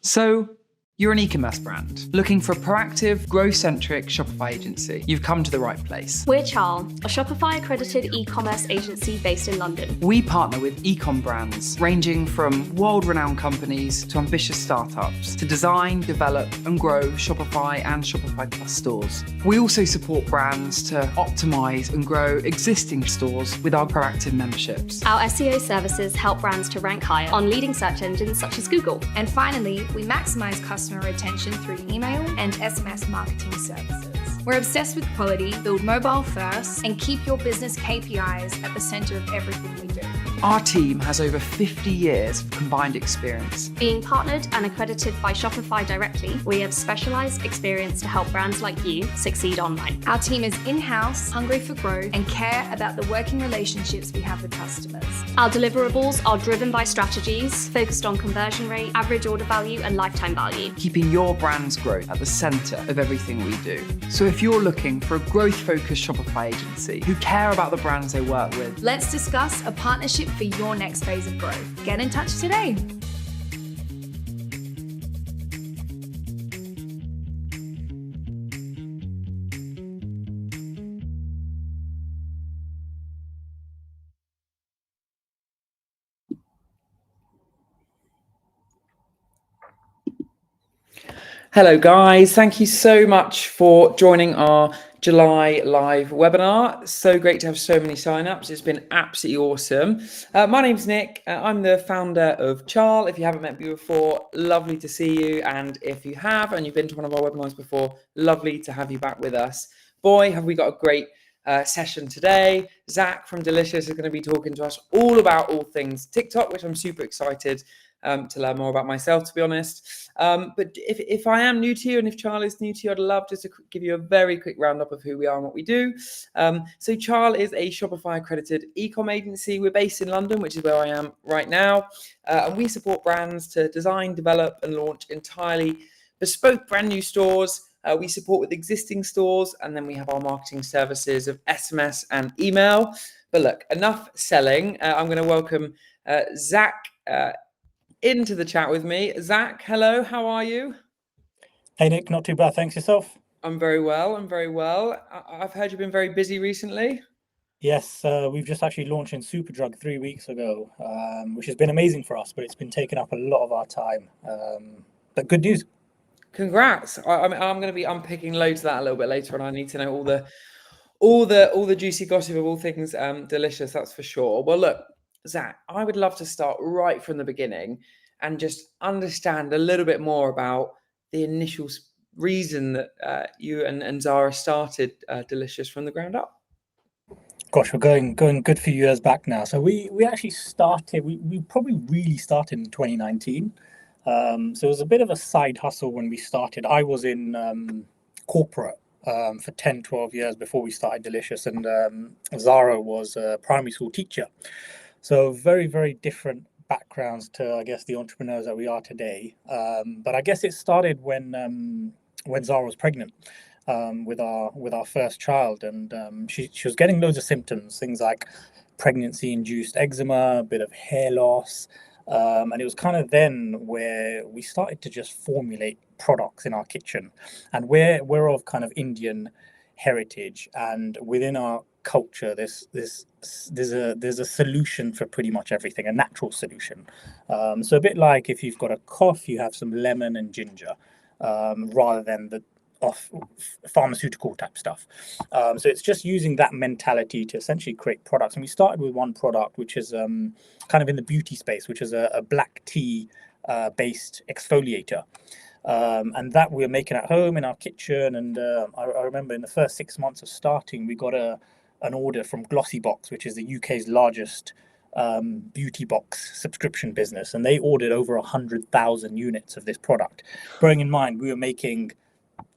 So, you're an e-commerce brand looking for a proactive, growth-centric Shopify agency. You've come to the right place. We're Charl, a Shopify-accredited e-commerce agency based in London. We partner with e-com brands ranging from world-renowned companies to ambitious startups to design, develop and grow Shopify and Shopify Plus stores. We also support brands to optimize and grow existing stores with our proactive memberships. Our SEO services help brands to rank higher on leading search engines such as Google. And finally, we maximize customer retention through email and SMS marketing services. We're obsessed with quality, build mobile first, and keep your business KPIs at the center of everything we do. Our team has over 50 years of combined experience. Being partnered and accredited by Shopify directly, we have specialized experience to help brands like you succeed online. Our team is in-house, hungry for growth, and care about the working relationships we have with customers. Our deliverables are driven by strategies focused on conversion rate, average order value, and lifetime value. Keeping your brand's growth at the center of everything we do. So if you're looking for a growth-focused Shopify agency who care about the brands they work with, let's discuss a partnership for your next phase of growth. Get in touch today. Hello guys, thank you so much for joining our July live webinar. So great to have so many signups. It's been absolutely awesome. My name's Nick. I'm the founder of Charl. If you haven't met me before, lovely to see you. And if you have and you've been to one of our webinars before, lovely to have you back with us. Boy, have we got a great session today. Zach from Delhicious is going to be talking to us all about all things TikTok, which I'm super excited to learn more about myself, to be honest. But if I am new to you and if Charl is new to you, I'd love just to give you a very quick roundup of who we are and what we do. So Charl is a Shopify accredited e-com agency. We're based in London, which is where I am right now. And we support brands to design, develop and launch entirely bespoke brand new stores. We support with existing stores, and then we have our marketing services of SMS and email. But look, enough selling. I'm going to welcome Zach into the chat with me. Zach, hello, how are you? Hey Nick, not too bad, thanks. Yourself? I'm very well, I've heard you've been very busy recently. Yes, we've just actually launched in Superdrug 3 weeks ago, which has been amazing for us, but it's been taking up a lot of our time. But good news. Congrats. I'm going to be unpicking loads of that a little bit later, and I need to know all the juicy gossip of all things Delhicious, that's for sure. Well, look, Zach, I would love to start right from the beginning and just understand a little bit more about the initial reason that you and Zara started Delhicious from the ground up. Gosh, we're going good few years back now. So we actually started, we probably really started in 2019. So it was a bit of a side hustle when we started. I was in corporate for 10, 12 years before we started Delhicious, and Zara was a primary school teacher. So very, very different backgrounds to, I guess, the entrepreneurs that we are today. But I guess it started when Zara was pregnant with our first child, and she was getting loads of symptoms, things like pregnancy-induced eczema, a bit of hair loss, and it was kind of then where we started to just formulate products in our kitchen. And we're of kind of Indian heritage, and within our culture there's a solution for pretty much everything, a natural solution. So a bit like if you've got a cough, you have some lemon and ginger, rather than the pharmaceutical type stuff. So it's just using that mentality to essentially create products. And we started with one product which is kind of in the beauty space, which is a black tea based exfoliator. And that we were making at home in our kitchen. And I remember in the first 6 months of starting, we got an order from Glossybox, which is the UK's largest beauty box subscription business. And they ordered over 100,000 units of this product. Bearing in mind, we were making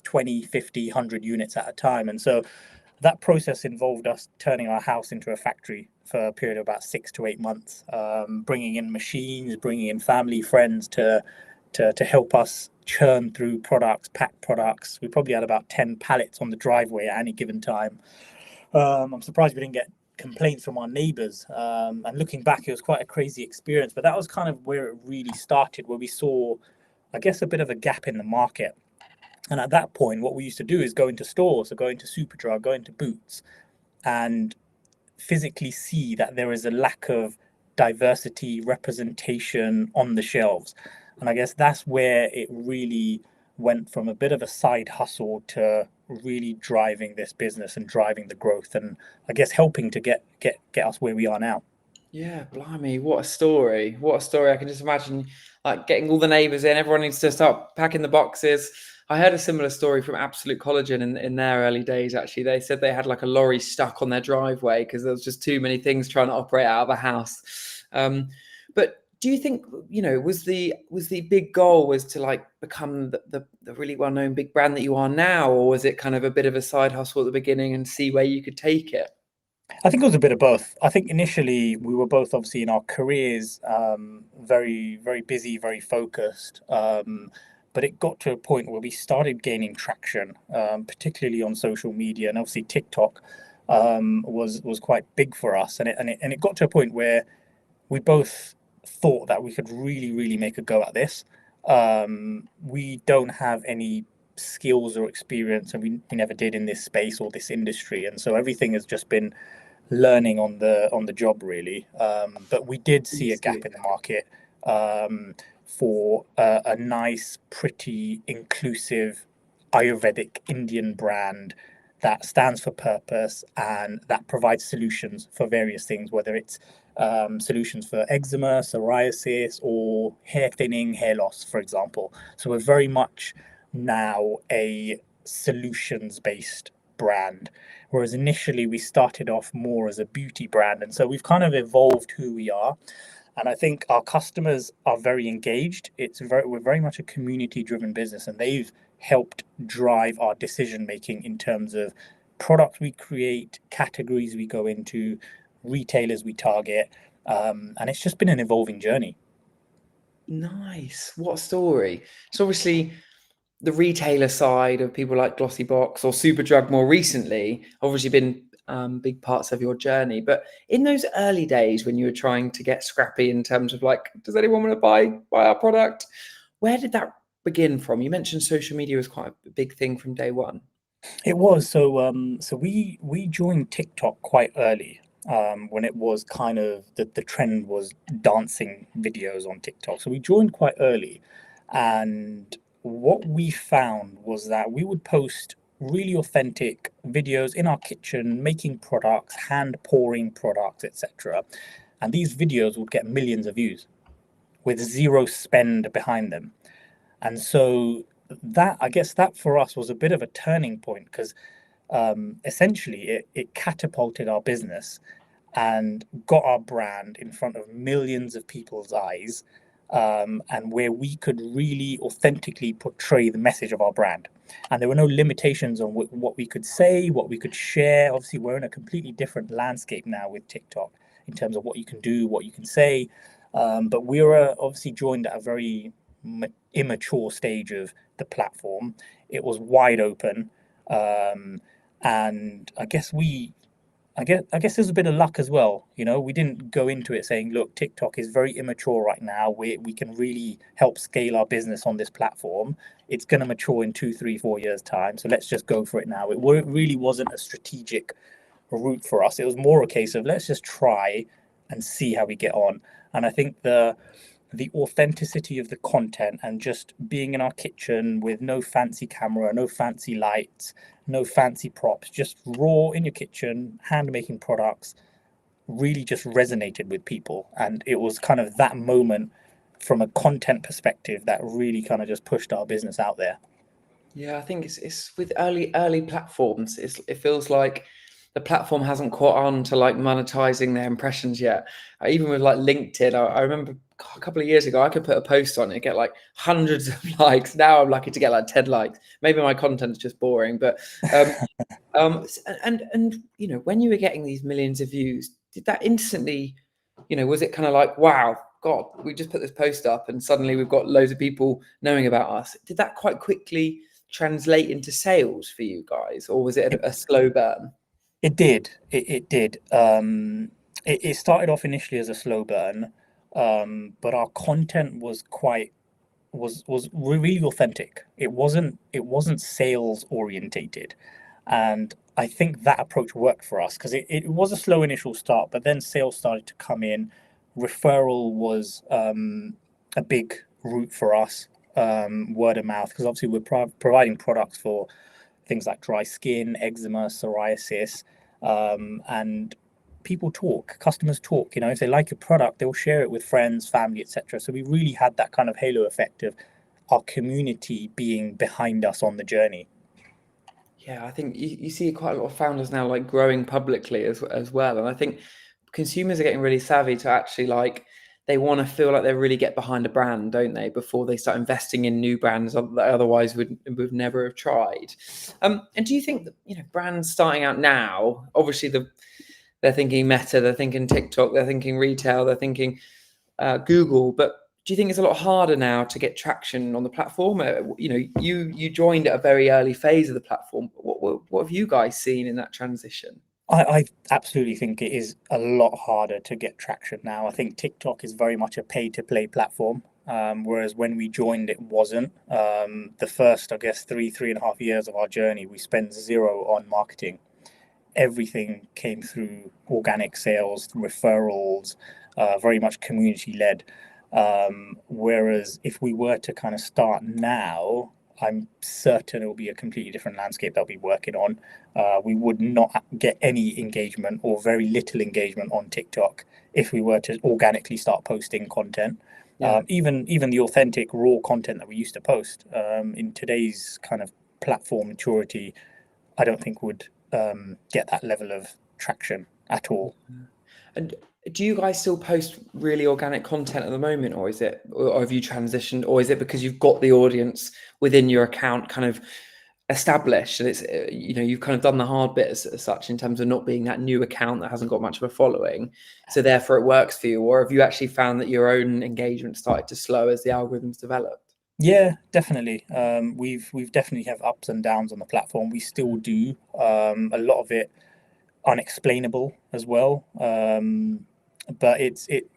20, 50, 100 units at a time. And so that process involved us turning our house into a factory for a period of about 6 to 8 months, bringing in machines, bringing in family, friends to help us churn through products, pack products. We probably had about 10 pallets on the driveway at any given time. I'm surprised we didn't get complaints from our neighbors. And looking back, it was quite a crazy experience. But that was kind of where it really started, where we saw, I guess, a bit of a gap in the market. And at that point, what we used to do is go into stores, or go into Superdrug, go into Boots, and physically see that there is a lack of diversity representation on the shelves. And I guess that's where it really went from a bit of a side hustle to really driving this business and driving the growth, and I guess helping to get us where we are now. Yeah, blimey, what a story. What a story. I can just imagine like getting all the neighbours in, everyone needs to start packing the boxes. I heard a similar story from Absolute Collagen in their early days, actually. They said they had like a lorry stuck on their driveway because there was just too many things trying to operate out of the house. But do you think, was the big goal was to like become the really well-known big brand that you are now, or was it kind of a bit of a side hustle at the beginning and see where you could take it? I think it was a bit of both. I think initially we were both obviously in our careers, very, very busy, very focused. But it got to a point where we started gaining traction, particularly on social media, and obviously TikTok was quite big for us. And it got to a point where we both thought that we could really, really make a go at this. We don't have any skills or experience, and we never did in this space or this industry, and so everything has just been learning on the job, really. But we did see a gap in the market for a nice, pretty, inclusive Ayurvedic Indian brand that stands for purpose and that provides solutions for various things, whether it's solutions for eczema, psoriasis, or hair thinning, hair loss, for example. So we're very much now a solutions-based brand, whereas initially we started off more as a beauty brand. And so we've kind of evolved who we are. And I think our customers are very engaged. We're very much a community-driven business, and they've helped drive our decision-making in terms of products we create, categories we go into, retailers we target. And it's just been an evolving journey. Nice. What a story. So obviously the retailer side of people like Glossybox or Superdrug more recently, obviously been big parts of your journey. But in those early days when you were trying to get scrappy in terms of like, does anyone want to buy our product? Where did that begin from? You mentioned social media was quite a big thing from day one. It was. So we joined TikTok quite early. When it was kind of the trend was dancing videos on TikTok. So we joined quite early, and what we found was that we would post really authentic videos in our kitchen, making products, hand pouring products, etc. And these videos would get millions of views with zero spend behind them. And so that, I guess that for us was a bit of a turning point, because essentially it catapulted our business and got our brand in front of millions of people's eyes, and where we could really authentically portray the message of our brand. And there were no limitations on what we could say, what we could share. Obviously, we're in a completely different landscape now with TikTok in terms of what you can do, what you can say. But we were obviously joined at a very immature stage of the platform. It was wide open. And I guess there's a bit of luck as well. We didn't go into it saying, look, TikTok is very immature right now. We can really help scale our business on this platform. It's going to mature in 2, 3, 4 years time. So let's just go for it now. It really wasn't a strategic route for us. It was more a case of let's just try and see how we get on. And I think the authenticity of the content and just being in our kitchen with no fancy camera, no fancy lights, no fancy props, just raw in your kitchen, hand making products, really just resonated with people. And it was kind of that moment from a content perspective that really kind of just pushed our business out there. Yeah, I think it's with early platforms. It feels like the platform hasn't caught on to like monetizing their impressions yet. Even with like LinkedIn, I remember a couple of years ago, I could put a post on it, get like hundreds of likes. Now I'm lucky to get like 10 likes. Maybe my content's just boring, but and when you were getting these millions of views, did that instantly, was it kind of like, wow, God, we just put this post up and suddenly we've got loads of people knowing about us? Did that quite quickly translate into sales for you guys, or was it a slow burn? It did. It did. It started off initially as a slow burn, but our content was quite was really authentic. It wasn't sales orientated, and I think that approach worked for us because it was a slow initial start, but then sales started to come in. Referral was a big route for us. Word of mouth, because obviously we're providing products for things like dry skin, eczema, psoriasis, and people talk, customers talk. If they like your product, they'll share it with friends, family, etc. So we really had that kind of halo effect of our community being behind us on the journey. Yeah, I think you see quite a lot of founders now like growing publicly as well. And I think consumers are getting really savvy to actually like they want to feel like they really get behind a brand, don't they, before they start investing in new brands that otherwise would never have tried. And do you think that, brands starting out now, obviously they're thinking Meta, they're thinking TikTok, they're thinking retail, they're thinking Google, but do you think it's a lot harder now to get traction on the platform? You joined at a very early phase of the platform. What have you guys seen in that transition? I absolutely think it is a lot harder to get traction now. I think TikTok is very much a pay-to-play platform, whereas when we joined, it wasn't. The first, I guess, 3.5 years of our journey, we spent zero on marketing. Everything came through organic sales, referrals, very much community-led. Whereas if we were to kind of start now, I'm certain it will be a completely different landscape that we'll be working on. We would not get any engagement or very little engagement on TikTok if we were to organically start posting content. Yeah. Even the authentic raw content that we used to post in today's kind of platform maturity, I don't think would get that level of traction at all. And do you guys still post really organic content at the moment, or have you transitioned, or is it because you've got the audience within your account kind of established and it's you've kind of done the hard bit as such in terms of not being that new account that hasn't got much of a following, so therefore it works for you? Or have you actually found that your own engagement started to slow as the algorithms developed? Yeah, definitely. We've definitely have ups and downs on the platform. We still do a lot of it unexplainable as well, but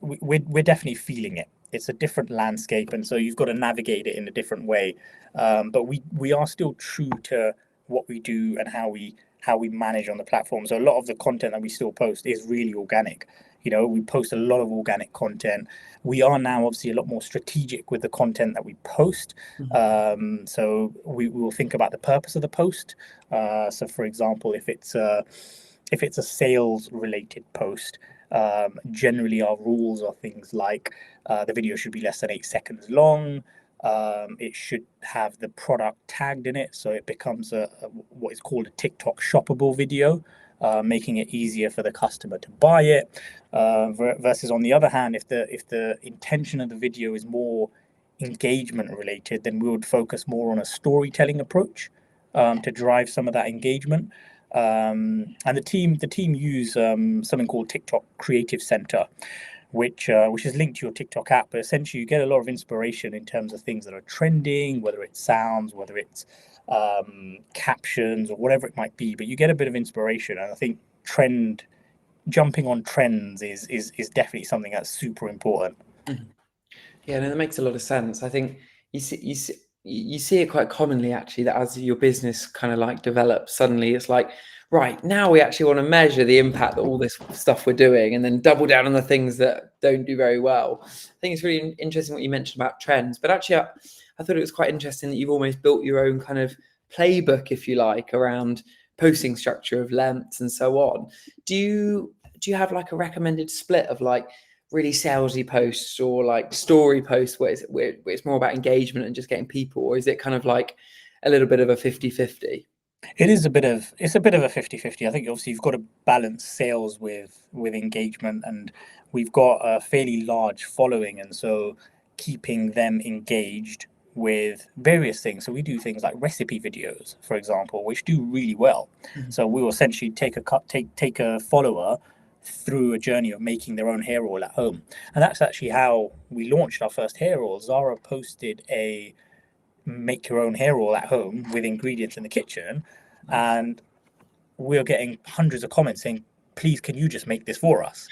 we're definitely feeling it. It's a different landscape, and so you've got to navigate it in a different way. But we are still true to what we do and how we manage on the platform. So a lot of the content that we still post is really organic. We post a lot of organic content. We are now obviously a lot more strategic with the content that we post. So we will think about the purpose of the post. So for example, if it's a sales related post, generally our rules are things like the video should be less than 8 seconds long. It should have the product tagged in it, so it becomes what is called a TikTok shoppable video, making it easier for the customer to buy it. Versus on the other hand, if the intention of the video is more engagement related, then we would focus more on a storytelling approach to drive some of that engagement. And the team use something called TikTok Creative Center, which is linked to your TikTok app. But essentially, you get a lot of inspiration in terms of things that are trending, whether it's sounds, whether it's captions, or whatever it might be. But you get a bit of inspiration, and I think jumping on trends is definitely something that's super important. Yeah, no, that makes a lot of sense. I think you see it quite commonly actually, that as your business kind of like develops, suddenly it's like, right, now we actually want to measure the impact that all this stuff we're doing and then double down on the things that don't do very well. I think it's really interesting what you mentioned about trends, but actually I thought it was quite interesting that you've almost built your own kind of playbook, if you like, around posting structure of lengths and so on. Do you have like a recommended split of like really salesy posts or like story posts where it's more about engagement and just getting people, or is it kind of like a little bit of a 50-50? It's a bit of a 50-50. I think obviously you've got to balance sales with engagement, and we've got a fairly large following, and so keeping them engaged with various things. So we do things like recipe videos, for example, which do really well. So we will essentially take a follower through a journey of making their own hair oil at home, and that's actually how we launched our first hair oil. Zara posted a make your own hair oil at home with ingredients in the kitchen, and we're getting hundreds of comments saying, please, can you just make this for us?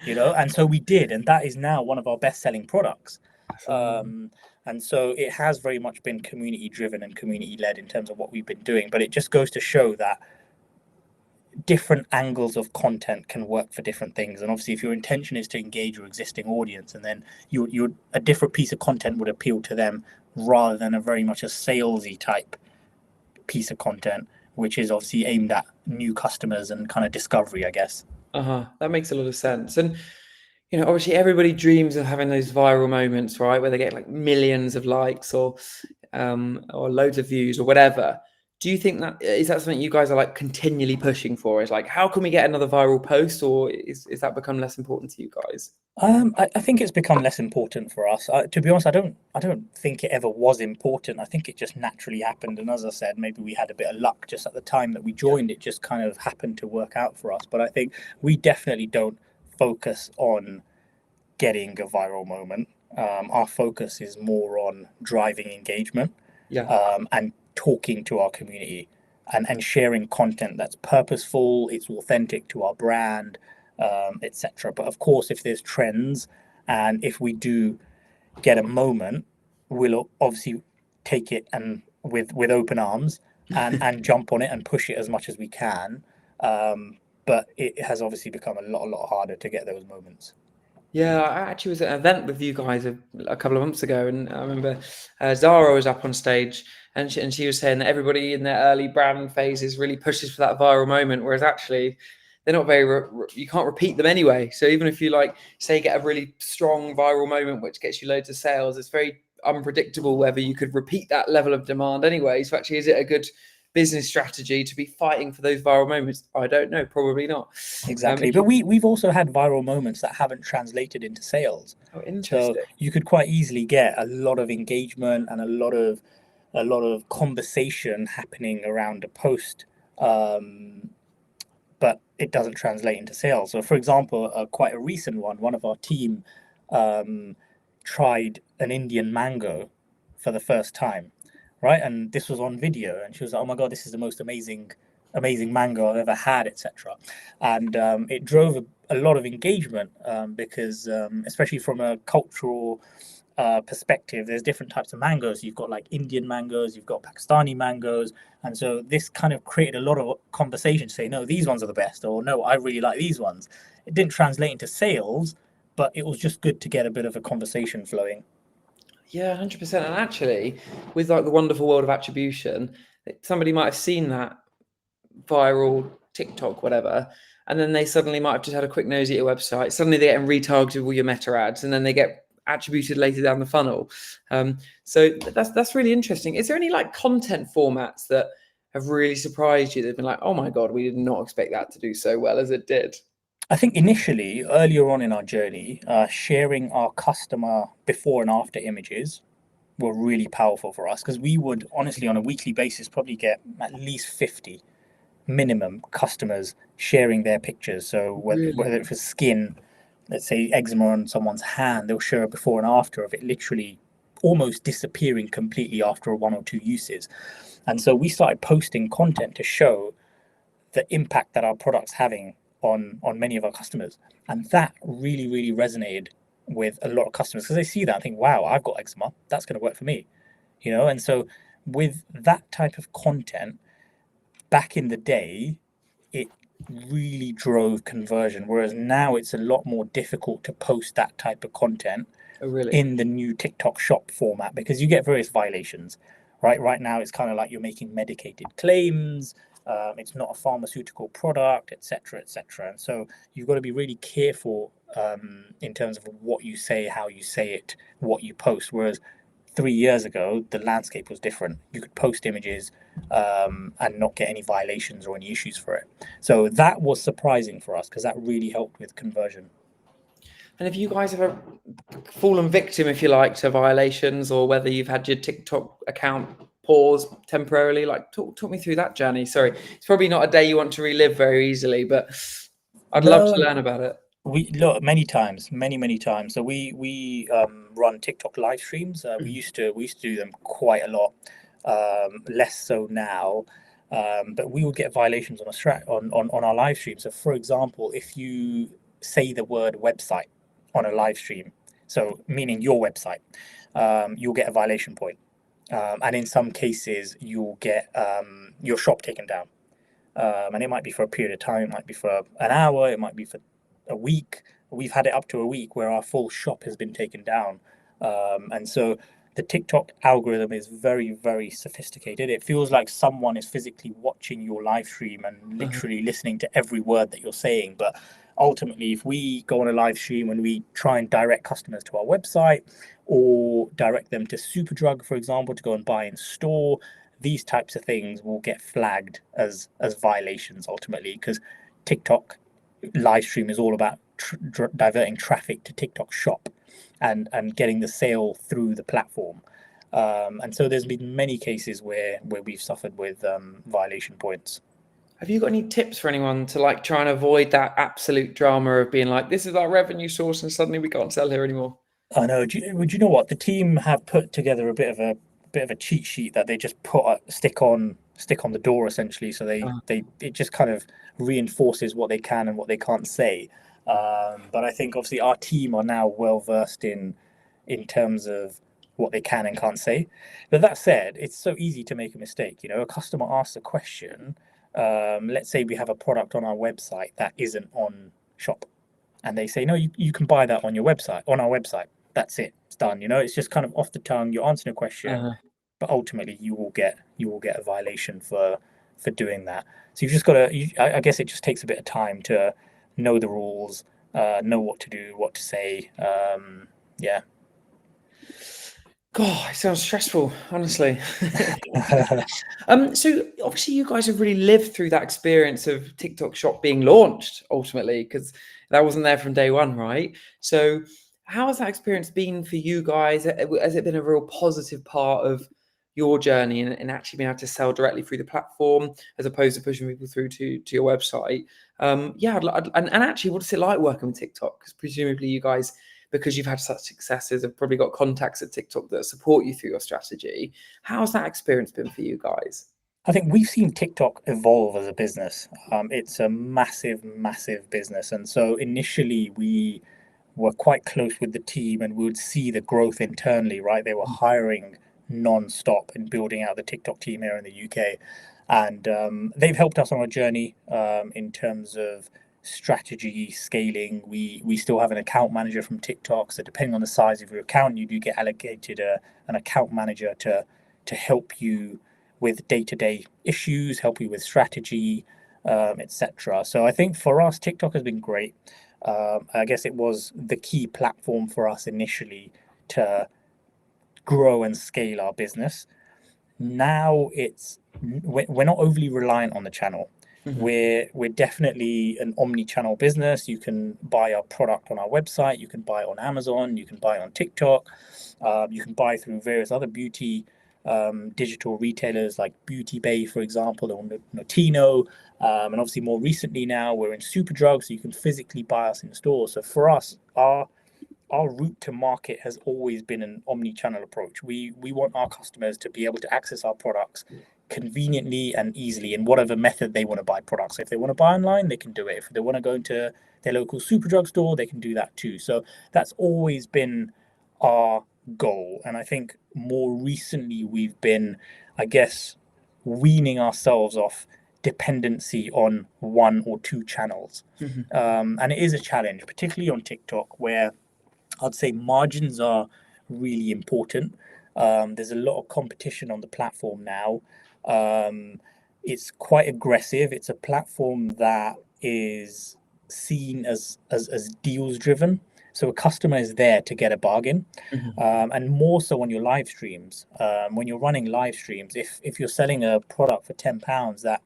And so we did, and that is now one of our best selling products. And so it has very much been community driven and community led in terms of what we've been doing. But it just goes to show that different angles of content can work for different things. And obviously, if your intention is to engage your existing audience, and then you a different piece of content would appeal to them rather than a very much a salesy type piece of content, which is obviously aimed at new customers and kind of discovery, I guess. That makes a lot of sense. And obviously everybody dreams of having those viral moments, right, where they get like millions of likes or loads of views or whatever. Do you think that is that something you guys are like continually pushing for? Is like, how can we get another viral post, or is that become less important to you guys? I think it's become less important for us. To be honest, I don't think it ever was important. I think it just naturally happened. And as I said, maybe we had a bit of luck just at the time that we joined. It just kind of happened to work out for us. But I think we definitely don't focus on getting a viral moment. Our focus is more on driving engagement, and talking to our community and sharing content that's purposeful, it's authentic to our brand, etc. But of course, if there's trends and if we do get a moment, we'll obviously take it and with open arms and jump on it and push it as much as we can. But it has obviously become a lot harder to get those moments. Yeah, I actually was at an event with you guys a couple of months ago, and I remember Zara was up on stage, and she was saying that everybody in their early brand phases really pushes for that viral moment, whereas actually they're not very, you can't repeat them anyway. So even if you like, say, get a really strong viral moment, which gets you loads of sales, it's very unpredictable whether you could repeat that level of demand anyway. So actually, is it a good business strategy to be fighting for those viral moments? I don't know, probably not. Exactly. But we've also had viral moments that haven't translated into sales. Oh, interesting. So you could quite easily get a lot of engagement and a lot of conversation happening around a post, but it doesn't translate into sales. So for example, quite a recent one of our team tried an Indian mango for the first time, right? And this was on video, and she was like, "Oh my god, this is the most amazing mango I've ever had," etc. And it drove a lot of engagement, because especially from a cultural perspective, there's different types of mangoes. You've got like Indian mangoes, you've got Pakistani mangoes, and so this kind of created a lot of conversation to say, no, these ones are the best, or no, I really like these ones. It didn't translate into sales, but it was just good to get a bit of a conversation flowing. Yeah, 100%. And actually, with like the wonderful world of attribution, somebody might have seen that viral TikTok, whatever, and then they suddenly might have just had a quick nosy at your website. Suddenly they're getting retargeted with all your meta ads, and then they get attributed later down the funnel. So that's really interesting. Is there any like content formats that have really surprised you? They've been like, oh my god, we did not expect that to do so well as it did. I think initially, earlier on in our journey, sharing our customer before and after images were really powerful for us, because we would honestly on a weekly basis probably get at least 50 minimum customers sharing their pictures. So whether it was skin, let's say eczema on someone's hand, they'll share a before and after of it literally almost disappearing completely after one or two uses. And so we started posting content to show the impact that our product's having on many of our customers. And that really resonated with a lot of customers, because they see that and think, wow, I've got eczema, that's going to work for me, And so with that type of content back in the day, it really drove conversion, whereas now it's a lot more difficult to post that type of content in the new TikTok shop format, because you get various violations. Right now it's kind of like you're making medicated claims, it's not a pharmaceutical product, etc. And so you've got to be really careful in terms of what you say, how you say it, what you post. Whereas 3 years ago, the landscape was different. You could post images and not get any violations or any issues for it. So that was surprising for us, because that really helped with conversion. And have you guys ever fallen victim, if you like, to violations, or whether you've had your TikTok account pause temporarily? Like, talk me through that journey. Sorry, it's probably not a day you want to relive very easily, but I'd love to learn about it. We look many times. So we run TikTok live streams. We used to do them quite a lot, less so now. But we would get violations on our live stream. So, for example, if you say the word website on a live stream, so meaning your website, you'll get a violation point. And in some cases, you'll get your shop taken down. And it might be for a period of time, it might be for an hour, it might be for a week. We've had it up to a week where our full shop has been taken down. And so the TikTok algorithm is very, very sophisticated. It feels like someone is physically watching your live stream and literally listening to every word that you're saying. But ultimately, if we go on a live stream and we try and direct customers to our website or direct them to Superdrug, for example, to go and buy in store, these types of things will get flagged as violations ultimately, because TikTok live stream is all about diverting traffic to TikTok shop and getting the sale through the platform. And so there's been many cases where we've suffered with violation points. Have you got any tips for anyone to like try and avoid that absolute drama of being like, this is our revenue source and suddenly we can't sell here anymore? I know. Do you know what? The team have put together a bit of a cheat sheet that they just stick on the door essentially. So it just kind of reinforces what they can and what they can't say. But I think obviously our team are now well versed in terms of what they can and can't say. But that said, it's so easy to make a mistake. You know, a customer asks a question. Let's say we have a product on our website that isn't on shop, and they say, no, you can buy that on our website. That's it. It's done. You know, it's just kind of off the tongue. You're answering a question, but ultimately you will get a violation for doing that. So you've just got to. I guess it just takes a bit of time to know the rules, know what to do, what to say. Yeah. God, it sounds stressful, honestly. So obviously you guys have really lived through that experience of TikTok Shop being launched ultimately, because that wasn't there from day one, right? So how has that experience been for you guys? Has it been a real positive part of your journey and actually being able to sell directly through the platform as opposed to pushing people through to your website? And actually, what's it like working with TikTok? Because presumably you guys, because you've had such successes, have probably got contacts at TikTok that support you through your strategy. How's that experience been for you guys? I think we've seen TikTok evolve as a business. It's a massive, massive business. And so initially we were quite close with the team and we would see the growth internally, right? They were hiring non-stop and building out the TikTok team here in the UK. And they've helped us on our journey in terms of strategy, scaling. We still have an account manager from TikTok. So depending on the size of your account, you do get allocated an account manager to help you with day-to-day issues, help you with strategy, etc. So I think for us, TikTok has been great. I guess it was the key platform for us initially to grow and scale our business. Now we're not overly reliant on the channel. We're definitely an omni-channel business. You can buy our product on our website, you can buy it on Amazon, you can buy it on TikTok, you can buy through various other beauty digital retailers like Beauty Bay, for example, or Notino. And obviously more recently now we're in Superdrug, so you can physically buy us in store. So for us, our route to market has always been an omni-channel approach. We want our customers to be able to access our products conveniently and easily in whatever method they want to buy products. If they want to buy online, they can do it. If they want to go into their local Superdrug store, they can do that too. So that's always been our goal. And I think more recently we've been, I guess, weaning ourselves off dependency on one or two channels. And it is a challenge, particularly on TikTok, where I'd say margins are really important. There's a lot of competition on the platform now. It's quite aggressive. It's a platform that is seen as deals driven. So a customer is there to get a bargain, and more so on your live streams. When you're running live streams, if you're selling a product for £10 that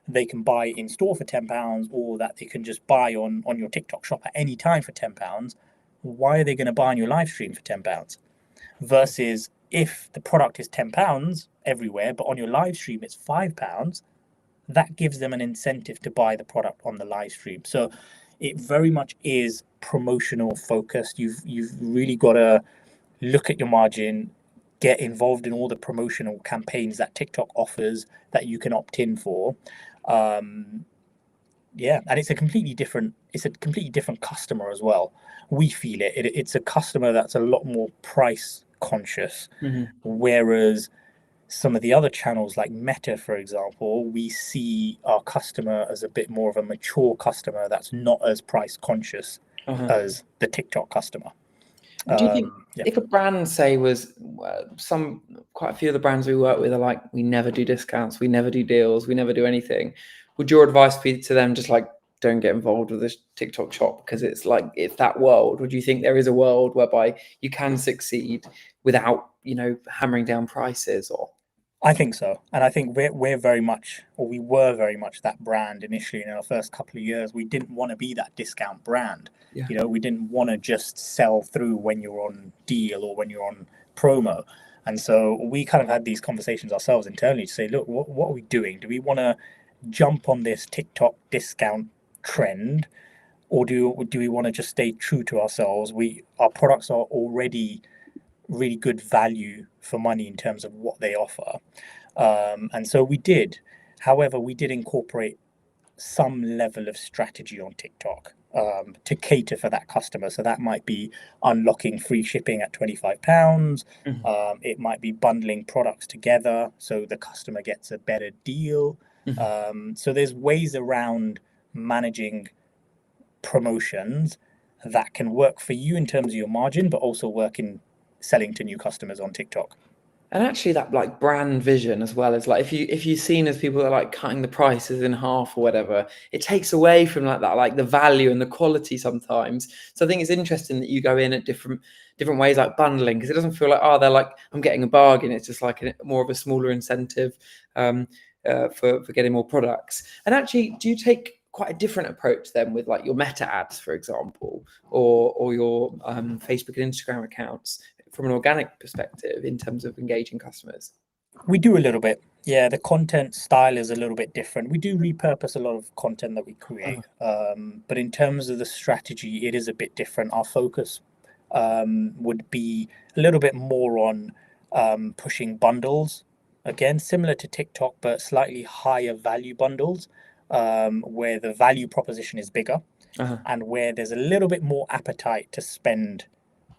they can buy in store for £10, or that they can just buy on your TikTok shop at any time for £10, why are they going to buy on your live stream for £10? Versus if the product is £10 everywhere, but on your live stream it's £5, that gives them an incentive to buy the product on the live stream. So it very much is promotional focused. You've really got to look at your margin, get involved in all the promotional campaigns that TikTok offers that you can opt in for. And it's a completely different customer as well. We feel it's a customer that's a lot more price conscious, Mhm. whereas some of the other channels like Meta, for example, we see our customer as a bit more of a mature customer that's not as price conscious Uh-huh. as the TikTok customer. And do you think Yeah. if a brand, say, was quite a few of the brands we work with are like, we never do discounts, we never do deals, we never do anything, would your advice be to them just like, don't get involved with this TikTok shop because it's like, it's that world? Would you think there is a world whereby you can succeed without, hammering down prices? Or I think so, and I think we're very much, or we were very much that brand initially in our first couple of years. We didn't want to be that discount brand. Yeah. We didn't want to just sell through when you're on deal or when you're on promo. And so we kind of had these conversations ourselves internally to say, look, what are we doing? Do we want to jump on this TikTok discount trend, or do we want to just stay true to ourselves? Our products are already really good value for money in terms of what they offer. And so we did. However, we did incorporate some level of strategy on TikTok to cater for that customer. So that might be unlocking free shipping at £25. It might be bundling products together so the customer gets a better deal. So there's ways around managing promotions that can work for you in terms of your margin, but also work in selling to new customers on TikTok. And actually that like brand vision as well, as like if you're seen as people that are like cutting the prices in half or whatever, it takes away from like that, like the value and the quality sometimes. So I think it's interesting that you go in at different ways, like bundling, because it doesn't feel like, they're like, I'm getting a bargain. It's just like more of a smaller incentive for getting more products. And actually, do you take quite a different approach then with like your Meta ads, for example, or your Facebook and Instagram accounts from an organic perspective in terms of engaging customers? We do a little bit. Yeah, the content style is a little bit different. We do repurpose a lot of content that we create. But in terms of the strategy, it is a bit different. Our focus would be a little bit more on pushing bundles. Again, similar to TikTok, but slightly higher value bundles, where the value proposition is bigger and where there's a little bit more appetite to spend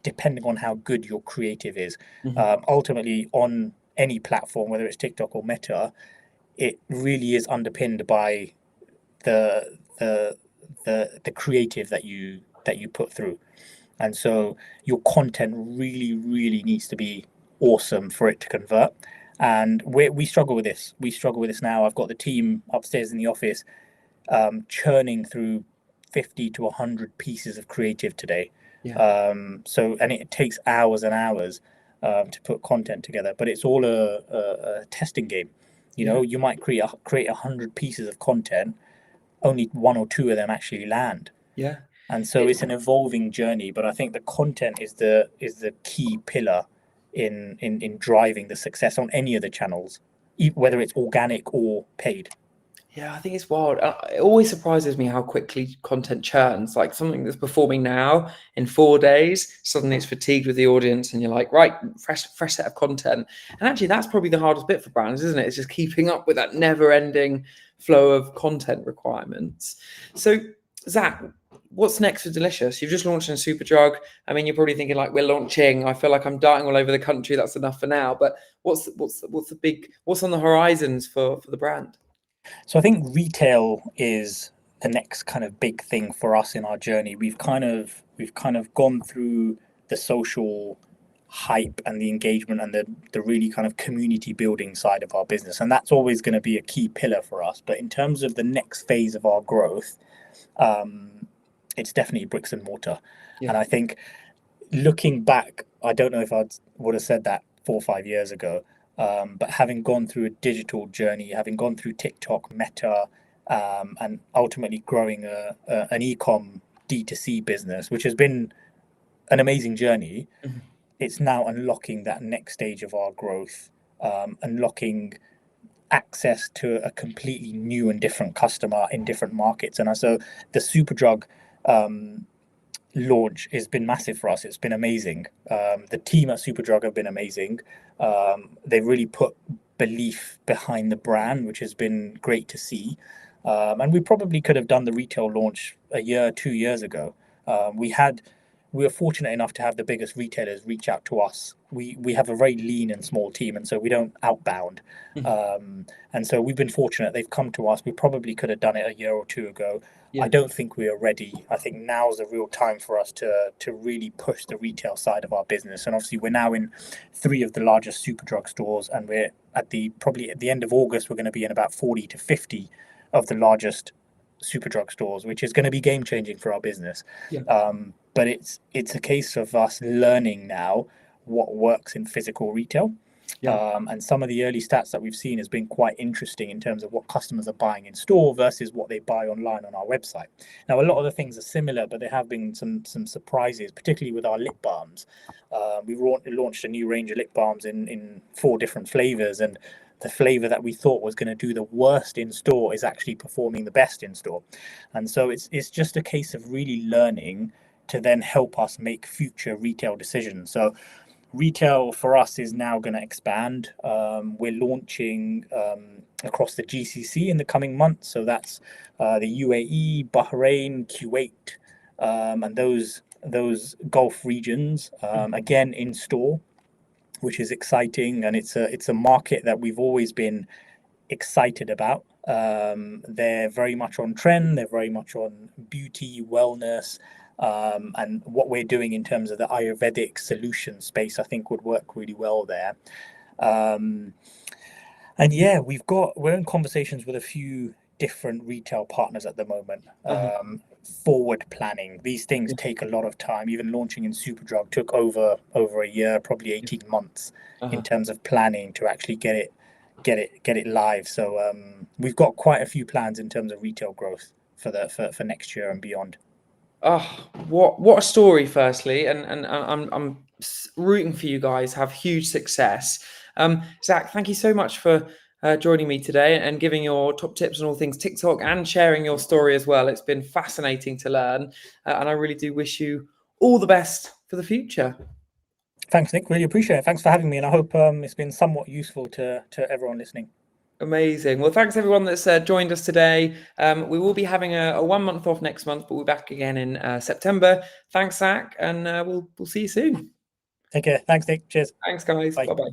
depending on how good your creative is. Ultimately, on any platform, whether it's TikTok or Meta, it really is underpinned by the creative that you put through. And so your content really needs to be awesome for it to convert. And we struggle with this. We struggle with this now. I've got the team upstairs in the office churning through 50 to 100 pieces of creative today. And it takes hours and hours to put content together, but it's all a testing game. You might create 100 pieces of content, only one or two of them actually land. And so it's an evolving journey, but I think the content is the key pillar in driving the success on any of the channels, whether it's organic or paid. Yeah, I think it's wild. It always surprises me how quickly content churns. Like something that's performing now in 4 days, suddenly it's fatigued with the audience, and you're like, right, fresh set of content. And actually, that's probably the hardest bit for brands, isn't it? It's just keeping up with that never-ending flow of content requirements. So, Zach, what's next for Delhicious? You've just launched in Superdrug. I mean, you're probably thinking like, we're launching. I feel like I'm darting all over the country. That's enough for now. But what's on the horizons for the brand? So I think retail is the next kind of big thing for us in our journey. We've kind of gone through the social hype and the engagement and the really kind of community building side of our business, and that's always going to be a key pillar for us. But in terms of the next phase of our growth, it's definitely bricks and mortar. And I think looking back, I don't know if I would have said that 4 or 5 years ago. But having gone through a digital journey, having gone through TikTok, Meta, and ultimately growing an e-com D2C business, which has been an amazing journey, it's now unlocking that next stage of our growth, unlocking access to a completely new and different customer in different markets. And so the Superdrug launch has been massive for us. It's been amazing. The team at Superdrug have been amazing. They've really put belief behind the brand, which has been great to see. And we probably could have done the retail launch a year, 2 years ago. We had we were fortunate enough to have the biggest retailers reach out to us. We have a very lean and small team, and so we don't outbound. And so we've been fortunate. They've come to us. We probably could have done it a year or two ago. Yeah. I don't think we are ready. I think now's the real time for us to really push the retail side of our business. And obviously, we're now in 3 of the largest Superdrug stores, and we're probably at the end of August, we're going to be in about 40 to 50 of the largest Superdrug stores, which is going to be game changing for our business. Yeah. But it's a case of us learning now what works in physical retail. Yeah. And some of the early stats that we've seen has been quite interesting in terms of what customers are buying in store versus what they buy online on our website. Now, a lot of the things are similar, but there have been some surprises, particularly with our lip balms. We launched a new range of lip balms in 4 different flavors, and the flavor that we thought was going to do the worst in store is actually performing the best in store. And so it's just a case of really learning to then help us make future retail decisions. So retail for us is now going to expand. We're launching across the GCC in the coming months. So that's the UAE, Bahrain, Kuwait, and those Gulf regions, again in store, which is exciting. And it's a market that we've always been excited about. They're very much on trend. They're very much on beauty, wellness. And what we're doing in terms of the Ayurvedic solution space, I think would work really well there. And yeah, we're in conversations with a few different retail partners at the moment. Forward planning. These things take a lot of time. Even launching in Superdrug took over a year, probably 18 months in terms of planning to actually get it live. So we've got quite a few plans in terms of retail growth for next year and beyond. Oh, what a story! Firstly, and I'm rooting for you guys. Have huge success. Zach, thank you so much for joining me today and giving your top tips on all things TikTok and sharing your story as well. It's been fascinating to learn, and I really do wish you all the best for the future. Thanks, Nick. Really appreciate it. Thanks for having me, and I hope it's been somewhat useful to everyone listening. Amazing. Well, thanks everyone that's joined us today. We will be having a 1 month off next month, but we'll be back again in September. Thanks, Zach, and we'll see you soon. Take care. Thanks, Nick. Cheers. Thanks, guys. Bye. Bye-bye.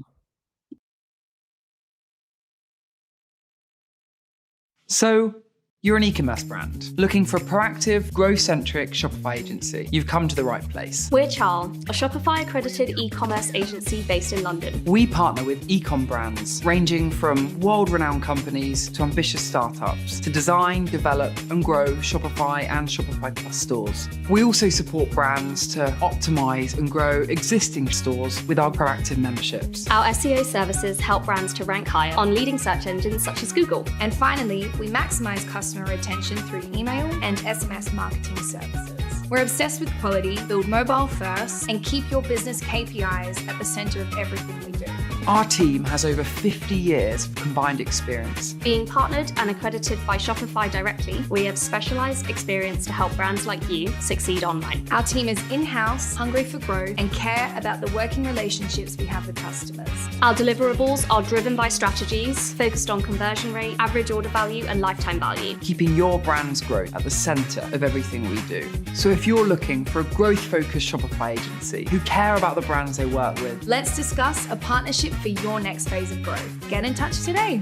So, you're an e-commerce brand looking for a proactive, growth-centric Shopify agency. You've come to the right place. We're Charl, a Shopify accredited e-commerce agency based in London. We partner with e-com brands ranging from world-renowned companies to ambitious startups to design, develop and grow Shopify and Shopify Plus stores. We also support brands to optimize and grow existing stores with our proactive memberships. Our SEO services help brands to rank higher on leading search engines such as Google. And finally, we maximize customer retention through email and SMS marketing services. We're obsessed with quality, build mobile first, and keep your business KPIs at the center of everything we do. Our team has over 50 years of combined experience. Being partnered and accredited by Shopify directly, we have specialized experience to help brands like you succeed online. Our team is in-house, hungry for growth, and care about the working relationships we have with customers. Our deliverables are driven by strategies focused on conversion rate, average order value, and lifetime value. Keeping your brand's growth at the center of everything we do. So if you're looking for a growth-focused Shopify agency who care about the brands they work with, Let's discuss a partnership for your next phase of growth. Get in touch today.